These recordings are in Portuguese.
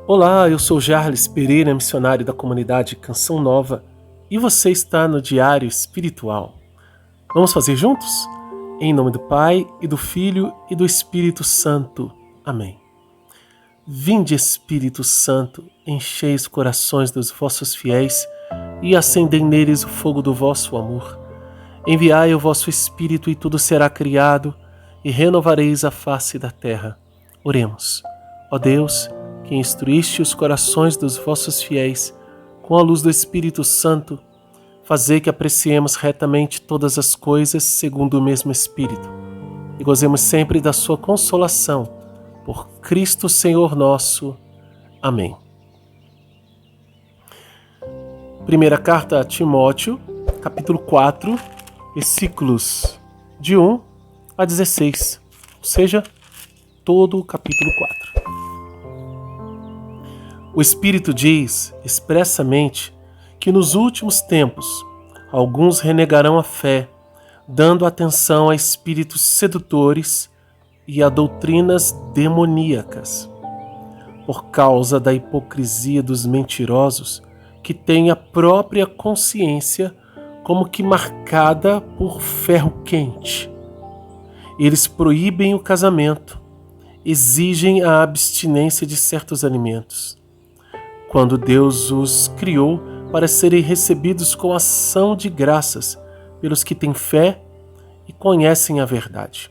Olá, eu sou Jarles Pereira, missionário da comunidade Canção Nova, e você está no Diário Espiritual. Vamos fazer juntos? Em nome do Pai, e do Filho, e do Espírito Santo. Amém. Vinde, Espírito Santo, enchei os corações dos vossos fiéis, e acendei neles o fogo do vosso amor. Enviai o vosso Espírito, e tudo será criado, e renovareis a face da terra. Oremos. Ó Deus, que instruíste os corações dos vossos fiéis com a luz do Espírito Santo, fazei que apreciemos retamente todas as coisas segundo o mesmo Espírito e gozemos sempre da sua consolação. Por Cristo Senhor nosso. Amém. Primeira carta a Timóteo, capítulo 4, versículos de 1 a 16, ou seja, todo o capítulo 4. O Espírito diz expressamente que nos últimos tempos alguns renegarão a fé, dando atenção a espíritos sedutores e a doutrinas demoníacas. Por causa da hipocrisia dos mentirosos, que têm a própria consciência como que marcada por ferro quente. Eles proíbem o casamento, exigem a abstinência de certos alimentos, quando Deus os criou para serem recebidos com ação de graças pelos que têm fé e conhecem a verdade.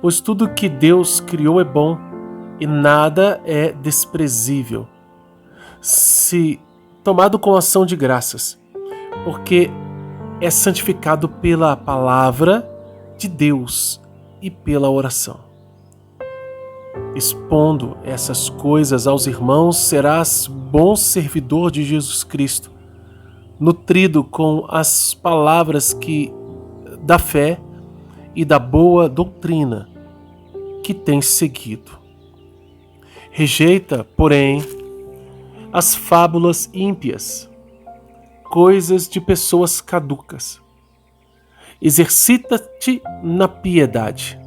Pois tudo que Deus criou é bom e nada é desprezível, se tomado com ação de graças, porque é santificado pela palavra de Deus e pela oração. Expondo essas coisas aos irmãos, serás bom servidor de Jesus Cristo, nutrido com as palavras da fé e da boa doutrina que tens seguido. Rejeita, porém, as fábulas ímpias, coisas de pessoas caducas. Exercita-te na piedade.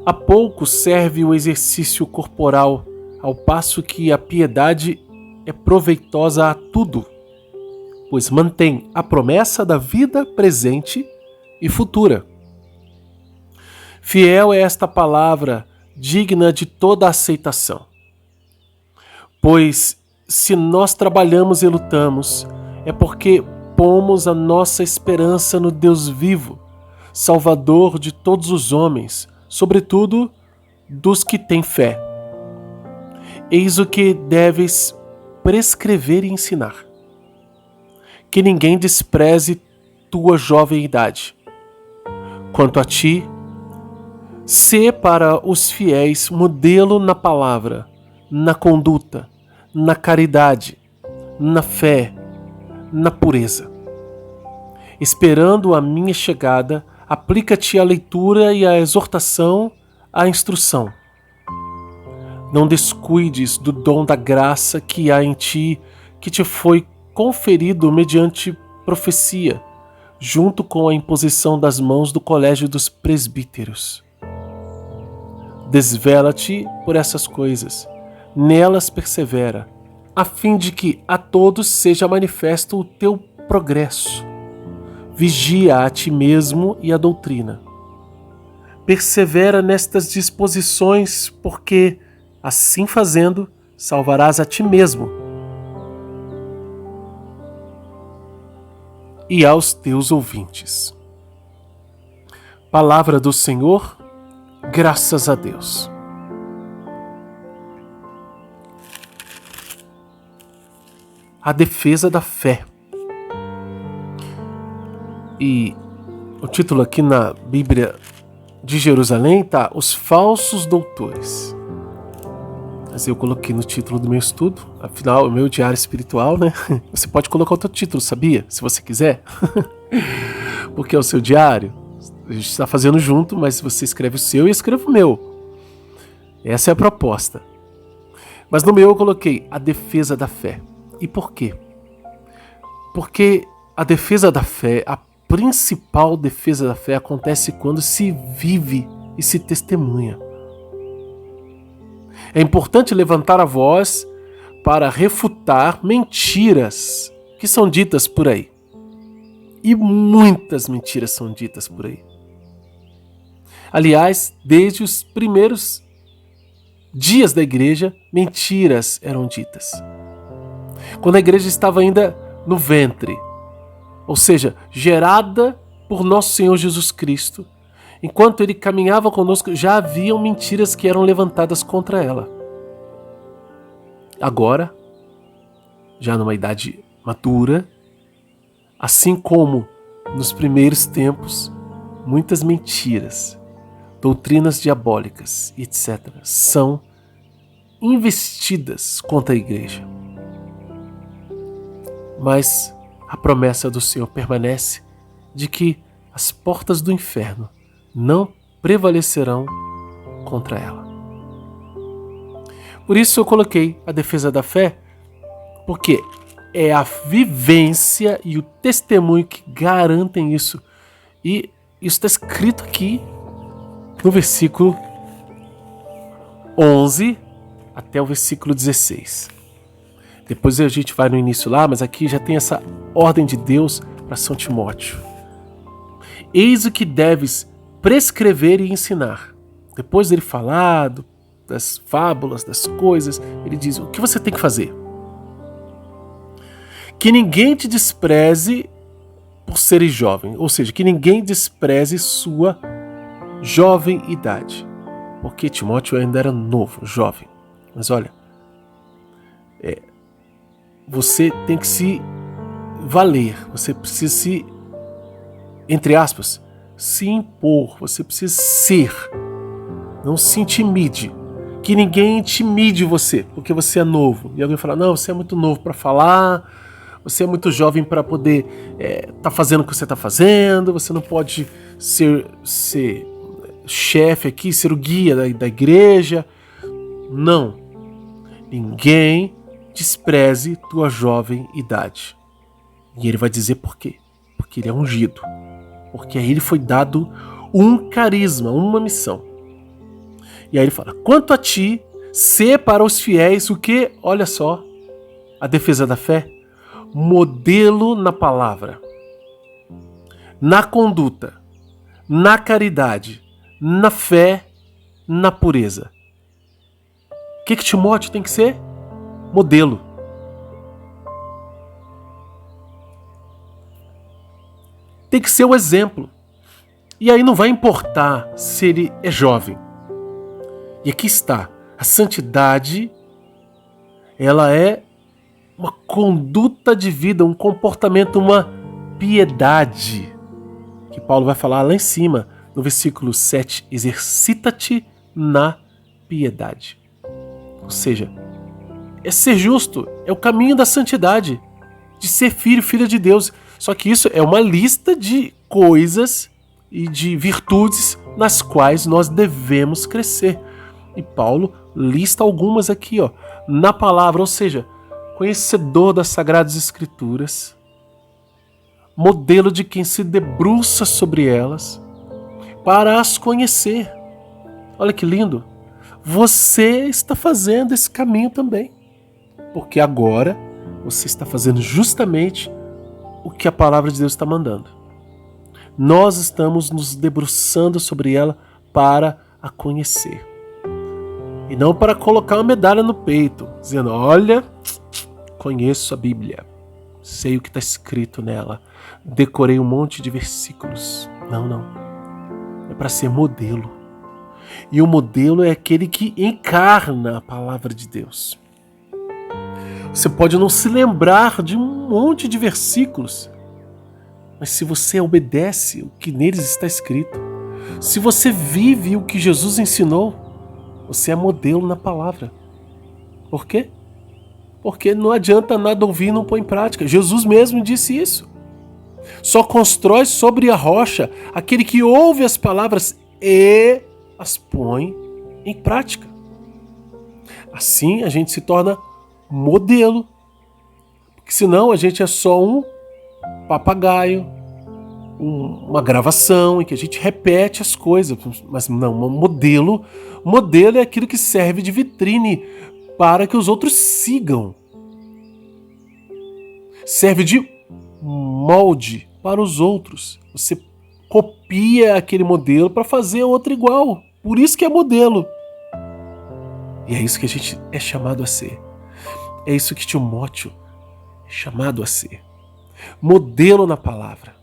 Há pouco serve o exercício corporal, ao passo que a piedade é proveitosa a tudo, pois mantém a promessa da vida presente e futura. Fiel é esta palavra, digna de toda aceitação. Pois se nós trabalhamos e lutamos, é porque pomos a nossa esperança no Deus vivo, Salvador de todos os homens, sobretudo dos que têm fé. Eis o que deves prescrever e ensinar: que ninguém despreze tua jovem idade. Quanto a ti, sê para os fiéis modelo na palavra, na conduta, na caridade, na fé, na pureza. Esperando a minha chegada, aplica-te à leitura e à exortação, à instrução. Não descuides do dom da graça que há em ti, que te foi conferido mediante profecia, junto com a imposição das mãos do colégio dos presbíteros. Desvela-te por essas coisas, nelas persevera, a fim de que a todos seja manifesto o teu progresso. Vigia a ti mesmo e a doutrina. Persevera nestas disposições, porque, assim fazendo, salvarás a ti mesmo e aos teus ouvintes. Palavra do Senhor, graças a Deus. A defesa da fé. E o título aqui na Bíblia de Jerusalém está Os Falsos Doutores. Mas eu coloquei no título do meu estudo, afinal, o meu diário espiritual, né? Você pode colocar outro título, sabia? Se você quiser. Porque é o seu diário. A gente está fazendo junto, mas você escreve o seu e eu escrevo o meu. Essa é a proposta. Mas no meu eu coloquei a defesa da fé. E por quê? Porque a defesa da fé, a principal defesa da fé acontece quando se vive e se testemunha. É importante levantar a voz para refutar mentiras que são ditas por aí. E muitas mentiras são ditas por aí. Aliás, desde os primeiros dias da igreja, mentiras eram ditas. Quando a igreja estava ainda no ventre, ou seja, gerada por nosso Senhor Jesus Cristo, enquanto ele caminhava conosco, já haviam mentiras que eram levantadas contra ela. Agora, já numa idade madura, assim como nos primeiros tempos, muitas mentiras, doutrinas diabólicas, etc., são investidas contra a igreja. Mas a promessa do Senhor permanece de que as portas do inferno não prevalecerão contra ela. Por isso eu coloquei a defesa da fé, porque é a vivência e o testemunho que garantem isso. E isso está escrito aqui no versículo 11 até o versículo 16. Depois a gente vai no início lá, mas aqui já tem essa ordem de Deus para São Timóteo. Eis o que deves prescrever e ensinar. Depois dele falar das fábulas, das coisas, ele diz o que você tem que fazer. Que ninguém te despreze por seres jovem, ou seja, que ninguém despreze sua jovem idade. Porque Timóteo ainda era novo, jovem. Mas olha, você tem que se valer, você precisa se, entre aspas, se impor, você precisa ser. Não se intimide. Que ninguém intimide você, porque você é novo. E alguém fala, não, você é muito novo para falar, você é muito jovem para poder tá fazendo o que você está fazendo, você não pode ser chefe aqui, ser o guia da igreja. Não. Ninguém despreze tua jovem idade. E ele vai dizer por quê. Porque ele é ungido. Porque a ele foi dado um carisma, uma missão. E aí ele fala, quanto a ti, sê para os fiéis o que? Olha só, a defesa da fé. Modelo na palavra, na conduta, na caridade, na fé, na pureza. O que Timóteo tem que ser? Modelo. Tem que ser o exemplo. E aí não vai importar se ele é jovem. E aqui está, a santidade, ela é uma conduta de vida, um comportamento, uma piedade, que Paulo vai falar lá em cima, no versículo 7, exercita-te na piedade. Ou seja, é ser justo, é o caminho da santidade, de ser filho, filha de Deus. Só que isso é uma lista de coisas e de virtudes nas quais nós devemos crescer. E Paulo lista algumas aqui, na palavra, ou seja, conhecedor das Sagradas Escrituras, modelo de quem se debruça sobre elas para as conhecer. Olha que lindo! Você está fazendo esse caminho também, porque agora você está fazendo justamente o que a palavra de Deus está mandando. Nós estamos nos debruçando sobre ela para a conhecer. E não para colocar uma medalha no peito, dizendo, olha, conheço a Bíblia, sei o que está escrito nela, decorei um monte de versículos. Não. É para ser modelo. E o modelo é aquele que encarna a palavra de Deus. Você pode não se lembrar de um monte de versículos, mas se você obedece o que neles está escrito, se você vive o que Jesus ensinou, você é modelo na palavra. Por quê? Porque não adianta nada ouvir e não pôr em prática. Jesus mesmo disse isso. Só constrói sobre a rocha aquele que ouve as palavras e as põe em prática. Assim a gente se torna modelo. Porque senão a gente é só um papagaio, uma gravação em que a gente repete as coisas, mas não, um modelo é aquilo que serve de vitrine para que os outros sigam. Serve de molde para os outros. Você copia aquele modelo para fazer outro igual. Por isso que é modelo. E é isso que a gente é chamado a ser. É isso que Timóteo é chamado a ser. Modelo na palavra,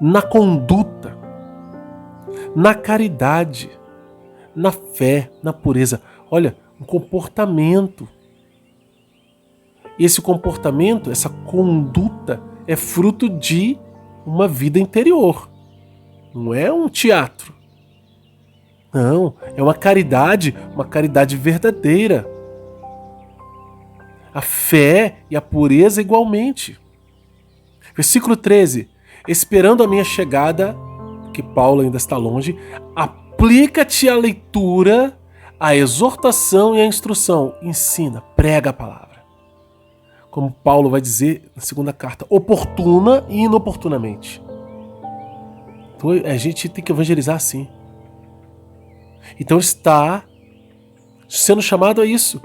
na conduta, na caridade, na fé, na pureza. Olha, um comportamento. Esse comportamento, essa conduta é fruto de uma vida interior. Não é um teatro. Não, é uma caridade verdadeira. A fé e a pureza igualmente. Versículo 13. Esperando a minha chegada, que Paulo ainda está longe, aplica-te à leitura, à exortação e à instrução. Ensina, prega a palavra. Como Paulo vai dizer na segunda carta, oportuna e inoportunamente. Então a gente tem que evangelizar assim. Então está sendo chamado a isso.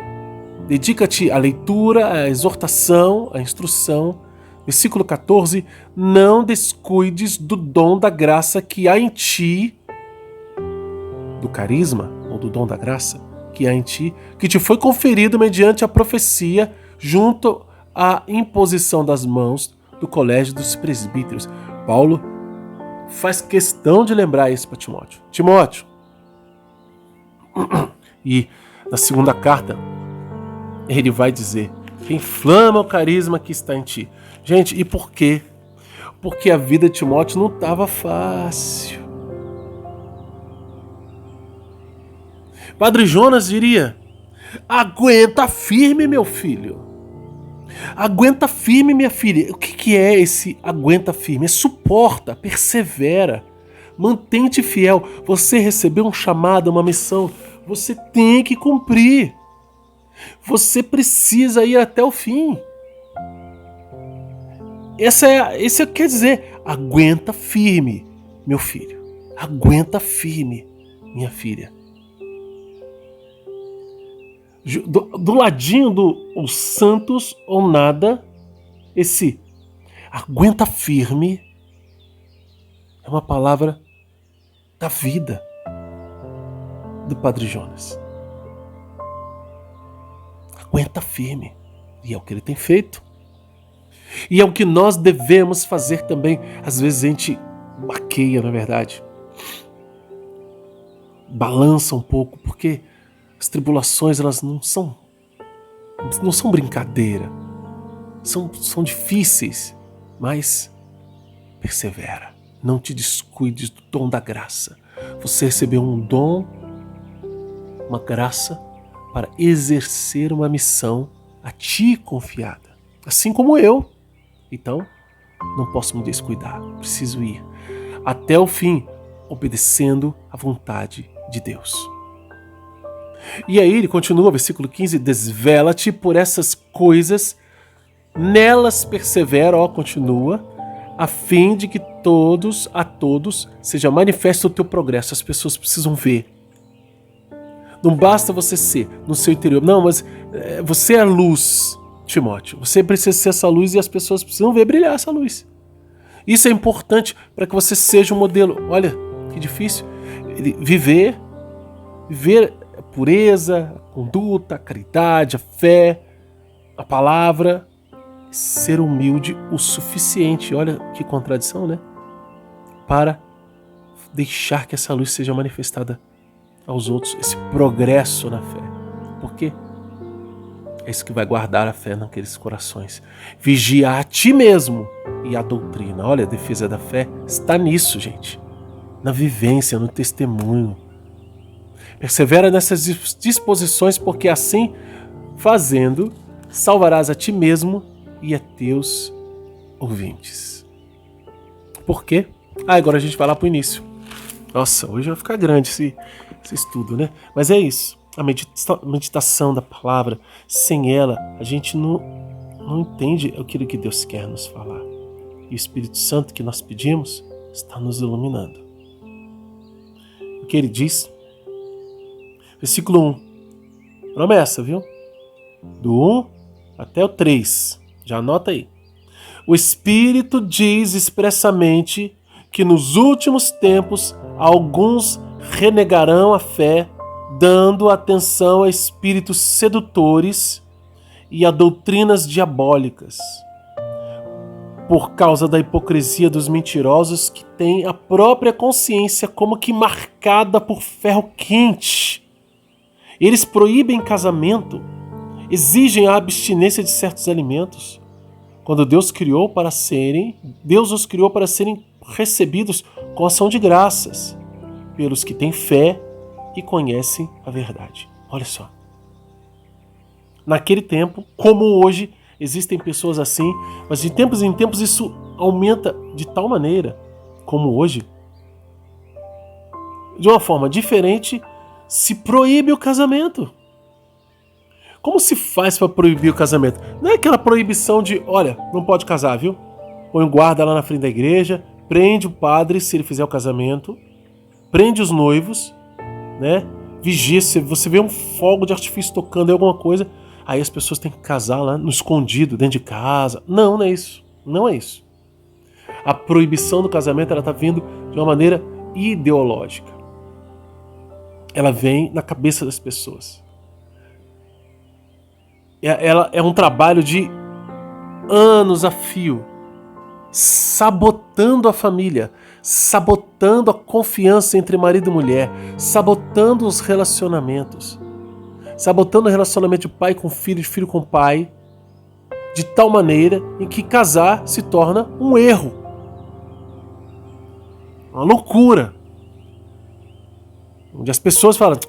Dedica-te à leitura, à exortação, à instrução. Versículo 14, não descuides do dom da graça que há em ti, do carisma, ou do dom da graça que há em ti, que te foi conferido mediante a profecia, junto à imposição das mãos do colégio dos presbíteros. Paulo faz questão de lembrar isso para Timóteo. Timóteo. E na segunda carta, ele vai dizer, inflama o carisma que está em ti. Gente, e por quê? Porque a vida de Timóteo não estava fácil. Padre Jonas diria, aguenta firme, meu filho. Aguenta firme, minha filha. O que é esse aguenta firme? É suporta, persevera, mantém-te fiel. Você recebeu um chamado, uma missão, você tem que cumprir. Você precisa ir até o fim. Esse quer dizer, aguenta firme, meu filho. Aguenta firme, minha filha. Do ladinho do os santos ou nada, esse aguenta firme é uma palavra da vida do Padre Jonas. Aguenta firme. E é o que ele tem feito. E é o que nós devemos fazer também. Às vezes a gente baqueia, na verdade. Balança um pouco, porque as tribulações elas não são brincadeira. São difíceis, mas persevera. Não te descuides do dom da graça. Você recebeu um dom, uma graça para exercer uma missão a ti confiada. Assim como eu. Então, não posso me descuidar. Preciso ir até o fim, obedecendo à vontade de Deus. E aí ele continua, versículo 15, desvela-te por essas coisas, nelas persevera, continua, a fim de que a todos seja manifesto o teu progresso. As pessoas precisam ver. Não basta você ser no seu interior. Não, mas você é a luz, Timóteo. Você precisa ser essa luz e as pessoas precisam ver brilhar essa luz. Isso é importante para que você seja um modelo. Olha, que difícil. Viver a pureza, a conduta, a caridade, a fé, a palavra. Ser humilde o suficiente. Olha que contradição, né? Para deixar que essa luz seja manifestada aos outros. Esse progresso na fé. Por quê? É isso que vai guardar a fé naqueles corações. Vigiar a ti mesmo e a doutrina. Olha, a defesa da fé está nisso, gente. Na vivência, no testemunho. Persevera nessas disposições, porque assim, fazendo, salvarás a ti mesmo e a teus ouvintes. Por quê? Agora a gente vai lá para o início. Nossa, hoje vai ficar grande esse estudo, né? Mas é isso. A meditação da palavra, sem ela, a gente não entende aquilo que Deus quer nos falar. E o Espírito Santo que nós pedimos está nos iluminando. O que ele diz? Versículo 1. Promessa, viu? Do 1 até o 3. Já anota aí. O Espírito diz expressamente que nos últimos tempos alguns renegarão a fé, dando atenção a espíritos sedutores e a doutrinas diabólicas, por causa da hipocrisia dos mentirosos que têm a própria consciência como que marcada por ferro quente. Eles proíbem casamento, exigem a abstinência de certos alimentos, quando Deus os criou para serem recebidos com ação de graças pelos que têm fé e conhecem a verdade. Olha só. Naquele tempo, como hoje, existem pessoas assim, mas de tempos em tempos isso aumenta de tal maneira, como hoje, de uma forma diferente, se proíbe o casamento. Como se faz para proibir o casamento? Não é aquela proibição de, olha, não pode casar, viu? Põe um guarda lá na frente da igreja, prende o padre se ele fizer o casamento, prende os noivos, né? Vigia, se você vê um fogo de artifício tocando em alguma coisa, aí as pessoas têm que casar lá no escondido, dentro de casa. Não, não é isso. Não é isso. A proibição do casamento, ela está vindo de uma maneira ideológica. Ela vem na cabeça das pessoas. Ela é um trabalho de anos a fio, sabotando a família, sabotando a confiança entre marido e mulher, sabotando os relacionamentos, sabotando o relacionamento de pai com filho, de filho com pai, de tal maneira em que casar se torna um erro, uma loucura, onde as pessoas falam,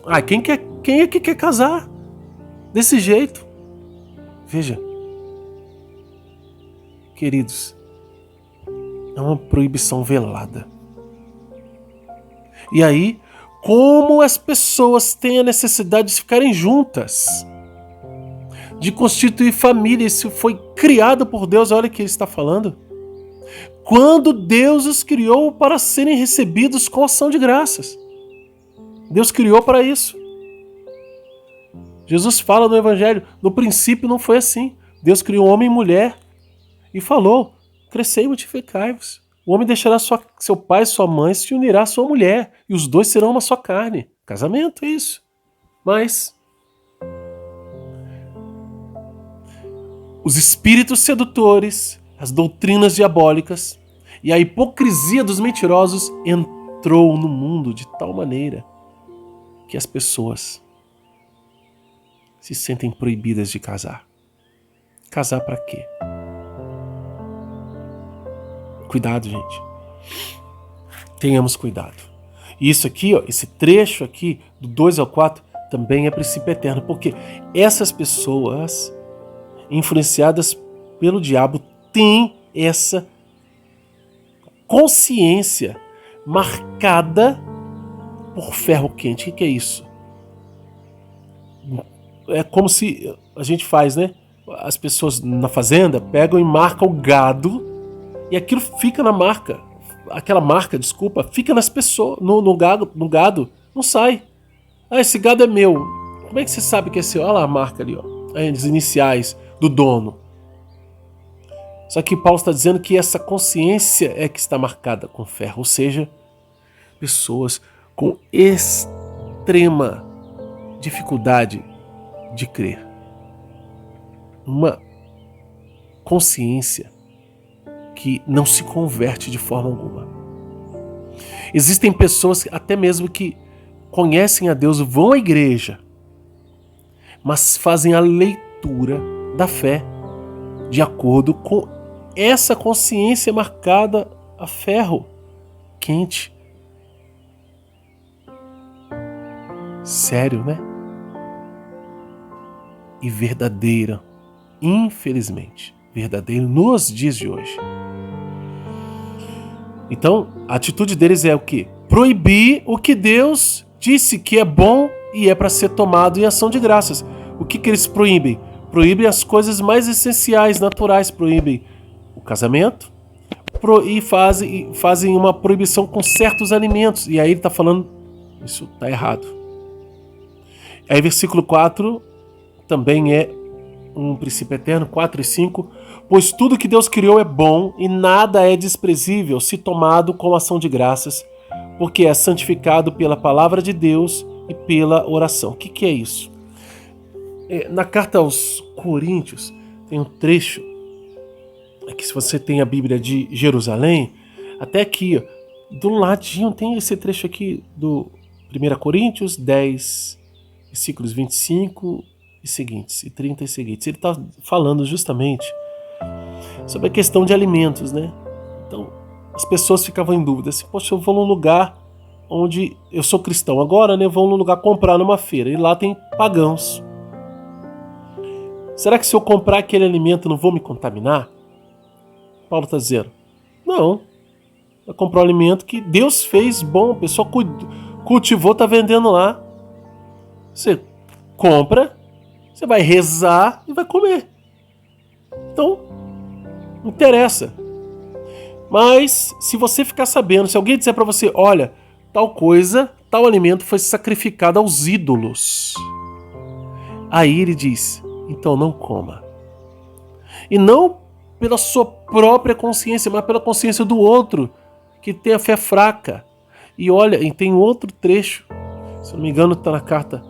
quem é que quer casar desse jeito? Veja, queridos, é uma proibição velada. E aí, como as pessoas têm a necessidade de ficarem juntas, de constituir família, isso foi criado por Deus, olha o que ele está falando. Quando Deus os criou para serem recebidos com ação de graças. Deus criou para isso. Jesus fala no Evangelho, no princípio não foi assim. Deus criou homem e mulher e falou, crescei e multiplicai-vos. O homem deixará seu pai e sua mãe, se unirá à sua mulher, e os dois serão uma só carne. Casamento é isso. Mas os espíritos sedutores, as doutrinas diabólicas e a hipocrisia dos mentirosos entrou no mundo de tal maneira que as pessoas se sentem proibidas de casar. Casar para quê? Cuidado, gente. Tenhamos cuidado. E isso aqui, ó, esse trecho aqui, do 2 ao 4, também é princípio eterno, porque essas pessoas influenciadas pelo diabo têm essa consciência marcada por ferro quente. O que é isso? É como se a gente faz, né? As pessoas na fazenda pegam e marcam o gado e aquilo fica na marca. Aquela marca, desculpa, fica nas pessoas, no gado, não sai. Ah, esse gado é meu. Como é que você sabe que é seu? Olha lá a marca ali, ó. As iniciais do dono. Só que Paulo está dizendo que essa consciência é que está marcada com ferro, ou seja, pessoas com extrema dificuldade de crer. Uma consciência que não se converte de forma alguma. Existem pessoas até mesmo que conhecem a Deus, vão à igreja, mas fazem a leitura da fé de acordo com essa consciência marcada a ferro quente. Sério, né? E verdadeira, infelizmente, verdadeiro nos dias de hoje. Então, a atitude deles é o quê? Proibir o que Deus disse que é bom e é para ser tomado em ação de graças. O que eles proíbem? Proíbem as coisas mais essenciais, naturais. Proíbem o casamento, fazem uma proibição com certos alimentos. E aí ele está falando, isso está errado. Aí versículo 4 também é um princípio eterno, 4 e 5. Pois tudo que Deus criou é bom e nada é desprezível se tomado com ação de graças, porque é santificado pela palavra de Deus e pela oração. O que é isso? Na carta aos Coríntios tem um trecho, que se você tem a Bíblia de Jerusalém, até aqui, ó, do ladinho tem esse trecho aqui do 1 Coríntios 10, versículos 25 e seguintes, e 30 e seguintes. Ele está falando justamente sobre a questão de alimentos, né? Então, as pessoas ficavam em dúvida, assim, poxa, eu vou num lugar onde eu sou cristão agora, né? Vou num lugar comprar numa feira, e lá tem pagãos. Será que se eu comprar aquele alimento não vou me contaminar? Paulo está dizendo, não. Vai comprar um alimento que Deus fez bom, a pessoa cultivou, está vendendo lá. Você compra, você vai rezar e vai comer. Então, não interessa. Mas se você ficar sabendo, se alguém disser para você, olha, tal coisa, tal alimento foi sacrificado aos ídolos, aí ele diz, então não coma. E não pela sua própria consciência, mas pela consciência do outro, que tem a fé fraca. E olha, e tem outro trecho, se não me engano está na carta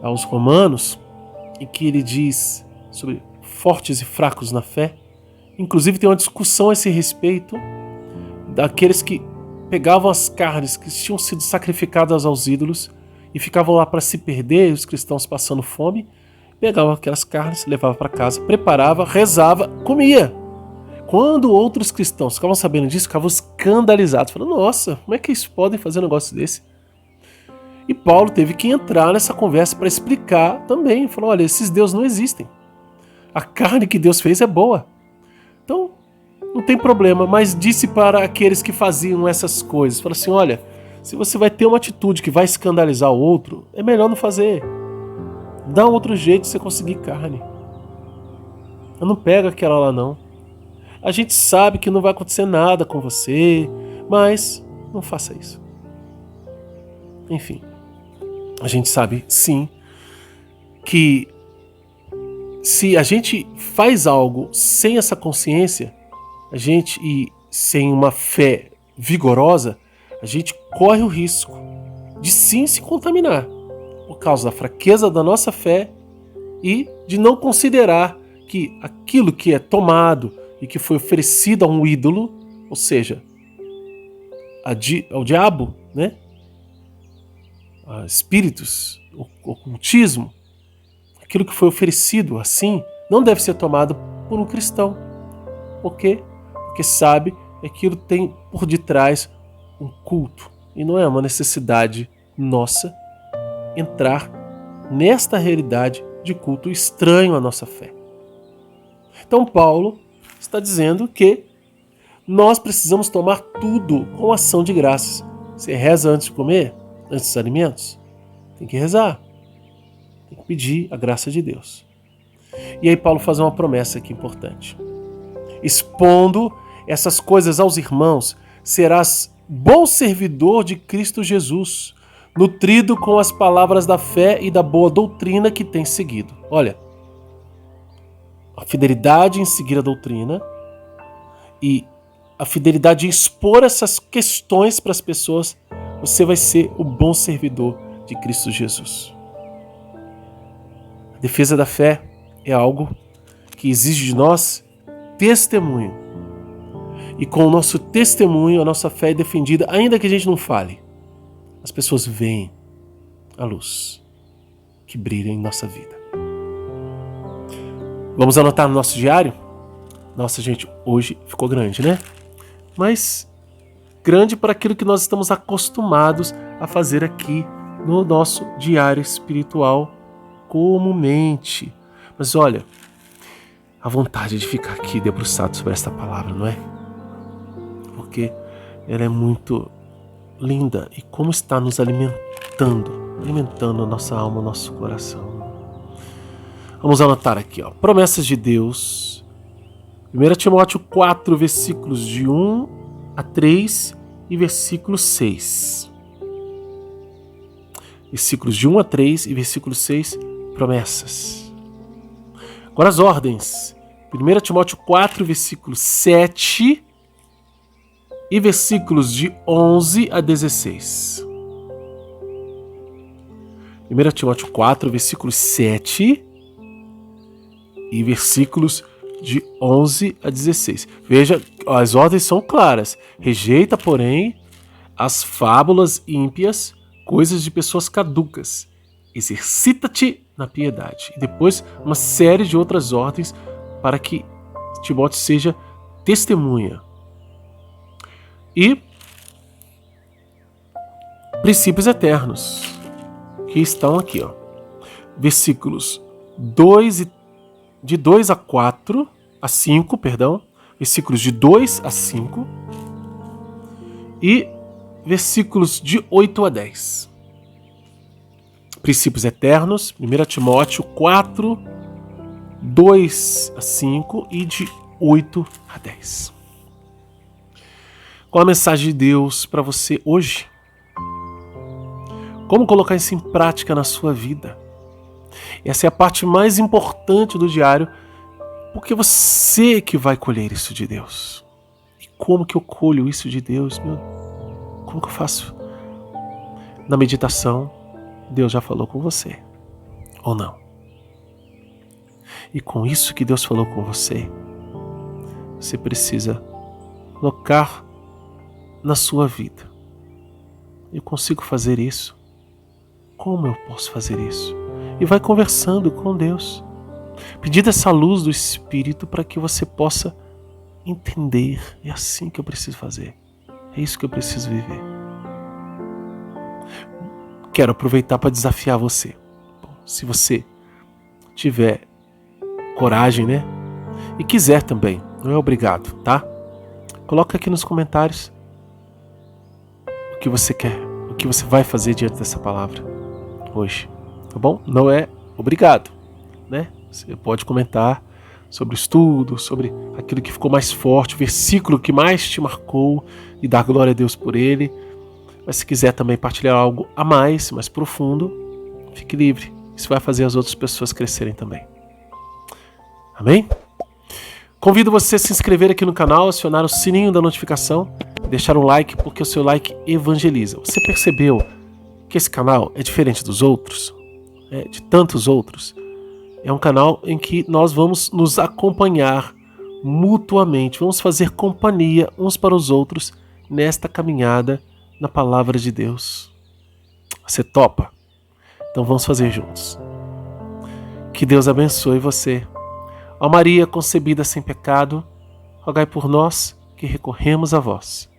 aos Romanos, em que ele diz sobre fortes e fracos na fé. Inclusive tem uma discussão a esse respeito daqueles que pegavam as carnes que tinham sido sacrificadas aos ídolos e ficavam lá para se perder, os cristãos passando fome, pegavam aquelas carnes, levavam para casa, preparava, rezava, comia. Quando outros cristãos ficavam sabendo disso, ficavam escandalizados, falando, nossa, como é que eles podem fazer um negócio desse? E Paulo teve que entrar nessa conversa para explicar também. Falou, olha, esses deuses não existem. A carne que Deus fez é boa. Então, não tem problema. Mas disse para aqueles que faziam essas coisas, falou assim, olha, se você vai ter uma atitude que vai escandalizar o outro, é melhor não fazer. Dá um outro jeito de você conseguir carne. Eu não pego aquela lá não. A gente sabe que não vai acontecer nada com você, mas não faça isso. Enfim, a gente sabe sim que se a gente faz algo sem essa consciência, e sem uma fé vigorosa, a gente corre o risco de sim se contaminar por causa da fraqueza da nossa fé e de não considerar que aquilo que é tomado e que foi oferecido a um ídolo, ou seja, ao diabo, né? A espíritos, ocultismo, aquilo que foi oferecido assim, não deve ser tomado por um cristão. Por quê? Porque sabe que aquilo tem por detrás um culto. E não é uma necessidade nossa entrar nesta realidade de culto estranho à nossa fé. Então Paulo está dizendo que nós precisamos tomar tudo com ação de graças. Você reza antes de comer? Antes dos alimentos? Tem que rezar. Tem que pedir a graça de Deus. E aí Paulo faz uma promessa aqui importante. Expondo essas coisas aos irmãos, serás bom servidor de Cristo Jesus, nutrido com as palavras da fé e da boa doutrina que tens seguido. Olha, a fidelidade em seguir a doutrina e a fidelidade em expor essas questões para as pessoas, você vai ser o bom servidor de Cristo Jesus. A defesa da fé é algo que exige de nós testemunho. E com o nosso testemunho, a nossa fé é defendida, ainda que a gente não fale. As pessoas veem a luz que brilha em nossa vida. Vamos anotar no nosso diário? Nossa, gente, hoje ficou grande, né? Mas grande para aquilo que nós estamos acostumados a fazer aqui no nosso diário espiritual comumente. Mas olha, a vontade de ficar aqui debruçado sobre esta palavra, não é? Porque ela é muito linda e como está nos alimentando a nossa alma, o nosso coração. Vamos anotar aqui, ó. Promessas de Deus 1 Timóteo 4, versículos de 1 a 3 e versículo 6. Versículos de 1 a 3 e versículo 6, promessas. Agora as ordens. 1 Timóteo 4, versículo 7 e versículos de 11 a 16. 1 Timóteo 4, versículos 7 e versículos de 11 a 16. Veja, as ordens são claras. Rejeita, porém, as fábulas ímpias, coisas de pessoas caducas. Exercita-te na piedade. E depois uma série de outras ordens para que Timóteo seja testemunha. E princípios eternos, que estão aqui, ó. Versículos de 2 a 4, a 5, perdão. Versículos de 2 a 5 e versículos de 8 a 10. Princípios eternos, 1 Timóteo 4, 2 a 5 e de 8 a 10. Qual a mensagem de Deus para você hoje? Como colocar isso em prática na sua vida? Essa é a parte mais importante do diário, porque você que vai colher isso de Deus. E como que eu colho isso de Deus? Como que eu faço? Na meditação, Deus já falou com você, ou não? E com isso que Deus falou com você, você precisa colocar na sua vida. Eu consigo fazer isso? Como eu posso fazer isso? E vai conversando com Deus, pedindo essa luz do Espírito para que você possa entender. É assim que eu preciso fazer. É isso que eu preciso viver. Quero aproveitar para desafiar você. Bom, se você tiver coragem, né? E quiser também, não é obrigado, tá? Coloca aqui nos comentários o que você quer, o que você vai fazer diante dessa palavra hoje, tá bom? Não é obrigado, né? Você pode comentar sobre o estudo, sobre aquilo que ficou mais forte, o versículo que mais te marcou e dar glória a Deus por ele. Mas se quiser também partilhar algo a mais profundo, fique livre. Isso vai fazer as outras pessoas crescerem também. Amém? Convido você a se inscrever aqui no canal, acionar o sininho da notificação e deixar um like, porque o seu like evangeliza. Você percebeu que esse canal é diferente dos outros? De tantos outros? É um canal em que nós vamos nos acompanhar mutuamente, vamos fazer companhia uns para os outros nesta caminhada na palavra de Deus. Você topa? Então vamos fazer juntos. Que Deus abençoe você. Ó Maria concebida sem pecado, rogai por nós que recorremos a vós.